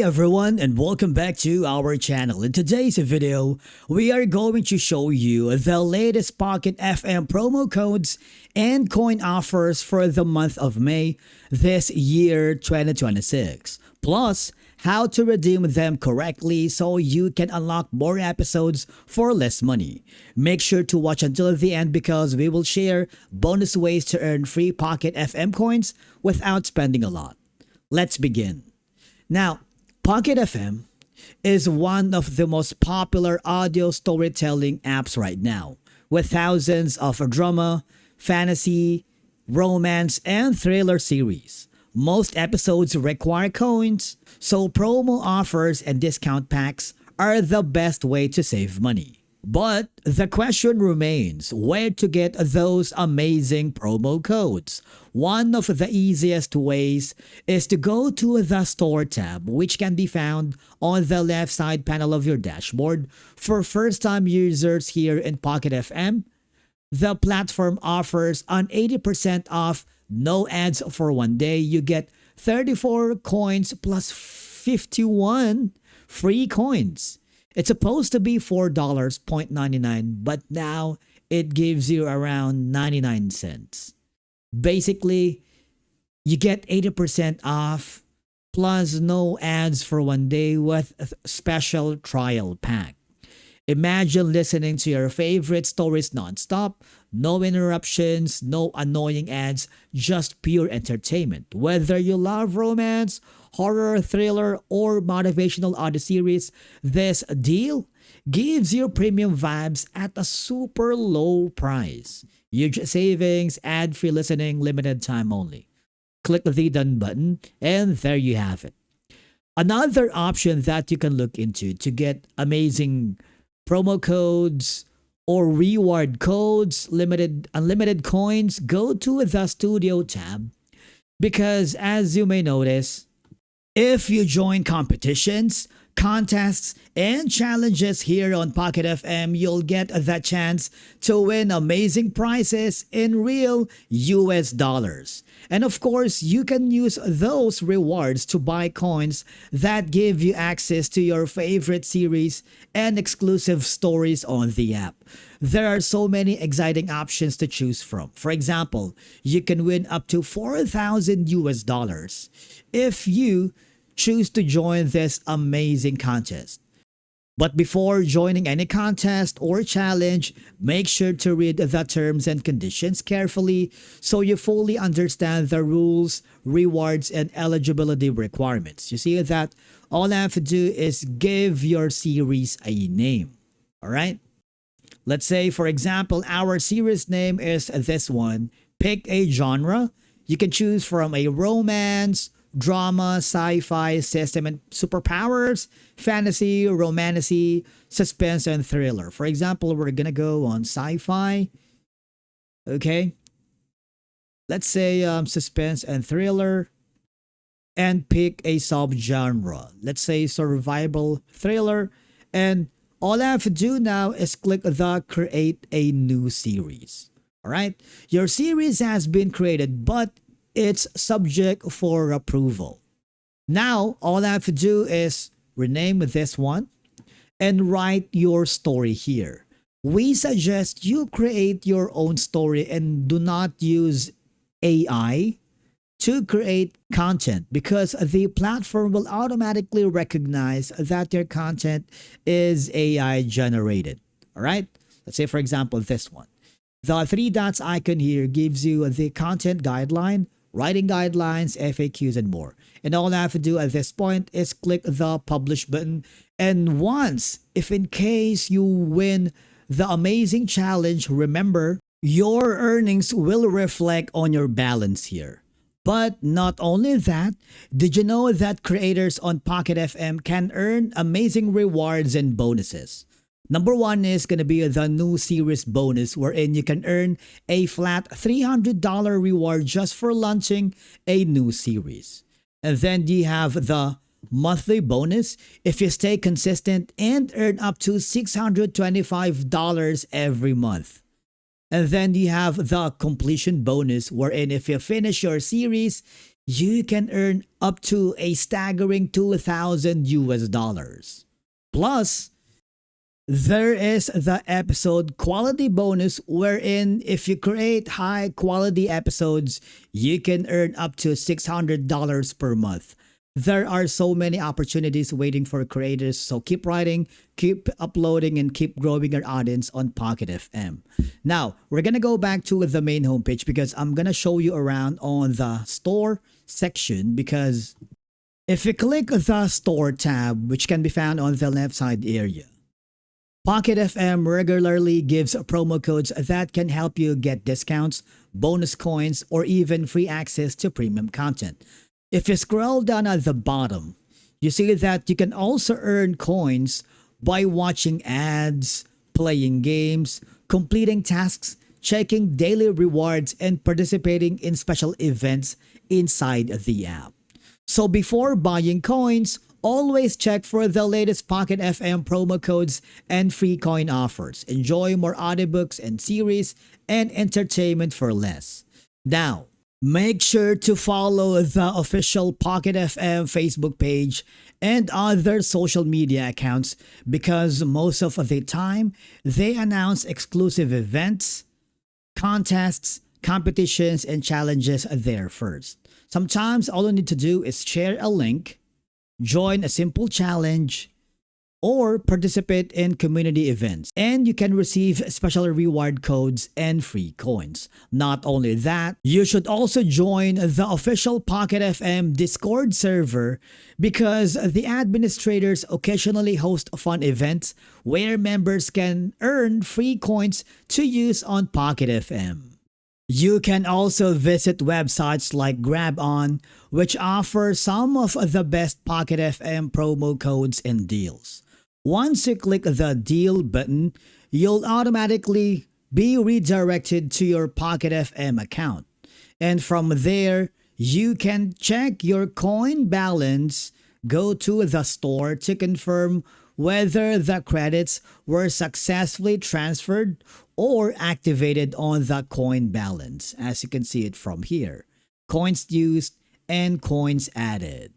Hey everyone, and welcome back to our channel. In today's video, we are going to show you the latest Pocket FM promo codes and coin offers for the month of May this year 2026. Plus, how to redeem them correctly so you can unlock more episodes for less money. Make sure to watch until the end because we will share bonus ways to earn free Pocket FM coins without spending a lot. Let's begin. Now, Pocket FM is one of the most popular audio storytelling apps right now, with thousands of drama, fantasy, romance, and thriller series. Most episodes require coins, so promo offers and discount packs are the best way to save money. But the question remains where to get those amazing promo codes. One of the easiest ways is to go to the Store tab, which can be found on the left side panel of your dashboard. For first-time users here in Pocket FM, the platform offers an 80% off, no ads for 1 day. You get 34 coins plus 51 free coins. It's supposed to be $4.99, but now it gives you around 99 cents. Basically, you get 80% off plus no ads for 1 day with a special trial pack. Imagine listening to your favorite stories nonstop, no interruptions, no annoying ads, just pure entertainment. Whether you love romance, horror, thriller, or motivational audio series, this deal gives you premium vibes at a super low price. Huge savings, ad-free listening, limited time only. Click the done button, and there you have it. Another option that you can look into to get amazing promo codes or reward codes, unlimited coins, go to the Studio tab because as you may notice, if you join competitions, contests, and challenges here on Pocket FM, you'll get the chance to win amazing prizes in real US dollars. And of course, you can use those rewards to buy coins that give you access to your favorite series and exclusive stories on the app. There are so many exciting options to choose from. For example, you can win up to 4,000 US dollars if you choose to join this amazing contest. But before joining any contest or challenge, make sure to read the terms and conditions carefully so you fully understand the rules, rewards, and eligibility requirements. You see that all I have to do is give your series a name. All right? Let's say, for example, our series name is this one. Pick a genre. You can choose from a romance, drama, sci-fi, system and superpowers, fantasy, romantasy, suspense, and thriller. For example, we're gonna go on sci-fi. Okay. Let's say suspense and thriller, and pick a subgenre. Let's say survival thriller, and all I have to do now is click the create a new series. All right. Your series has been created, but it's subject for approval. Now, all I have to do is rename this one and write your story here. We suggest you create your own story and do not use AI to create content because the platform will automatically recognize that your content is AI generated. All right? Let's say, for example, this one. The three dots icon here gives you the content guideline, writing guidelines, FAQs, and more. And all I have to do at this point is click the publish button. And once, if in case you win the amazing challenge, remember, your earnings will reflect on your balance here. But not only that, did you know that creators on Pocket FM can earn amazing rewards and bonuses? Number one is going to be the new series bonus, wherein you can earn a flat $300 reward just for launching a new series. And then you have the monthly bonus if you stay consistent and earn up to $625 every month. And then you have the completion bonus, wherein if you finish your series you can earn up to a staggering 2,000 US dollars. Plus, there is the episode quality bonus wherein if you create high quality episodes, you can earn up to $600 per month. There are so many opportunities waiting for creators, so keep writing, keep uploading, and keep growing your audience on Pocket FM. Now, we're gonna go back to the main homepage because I'm gonna show you around on the store section because if you click the store tab, which can be found on the left side area, Pocket FM regularly gives promo codes that can help you get discounts, bonus coins, or even free access to premium content. If you scroll down at the bottom, you see that you can also earn coins by watching ads, playing games, completing tasks, checking daily rewards, and participating in special events inside the app. So before buying coins, always check for the latest Pocket FM promo codes and free coin offers. Enjoy more audiobooks and series and entertainment for less. Now, make sure to follow the official Pocket FM Facebook page and other social media accounts because most of the time they announce exclusive events, contests, competitions, and challenges there first. Sometimes all you need to do is share a link, join a simple challenge, or participate in community events, and you can receive special reward codes and free coins. Not only that, you should also join the official Pocket FM Discord server because the administrators occasionally host fun events where members can earn free coins to use on Pocket FM. You can also visit websites like GrabOn, which offer some of the best Pocket FM promo codes and deals. Once you click the deal button, you'll automatically be redirected to your Pocket FM account. And from there, you can check your coin balance, go to the store to confirm whether the credits were successfully transferred or activated on the coin balance, as you can see it from here. Coins used and coins added.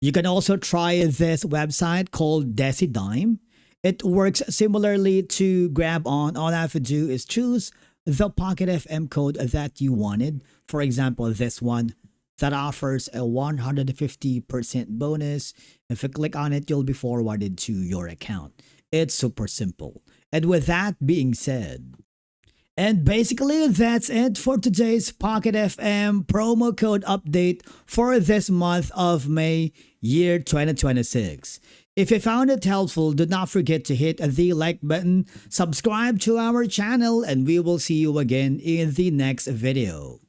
You can also try this website called DeciDime. It works similarly to GrabOn. All I have to do is choose the Pocket FM code that you wanted. For example, this one that offers a 150% bonus. If you click on it, you'll be forwarded to your account. It's super simple. And with that being said, and basically that's it for today's Pocket FM promo code update for this month of May, year 2026. If you found it helpful, do not forget to hit the like button, subscribe to our channel, and we will see you again in the next video.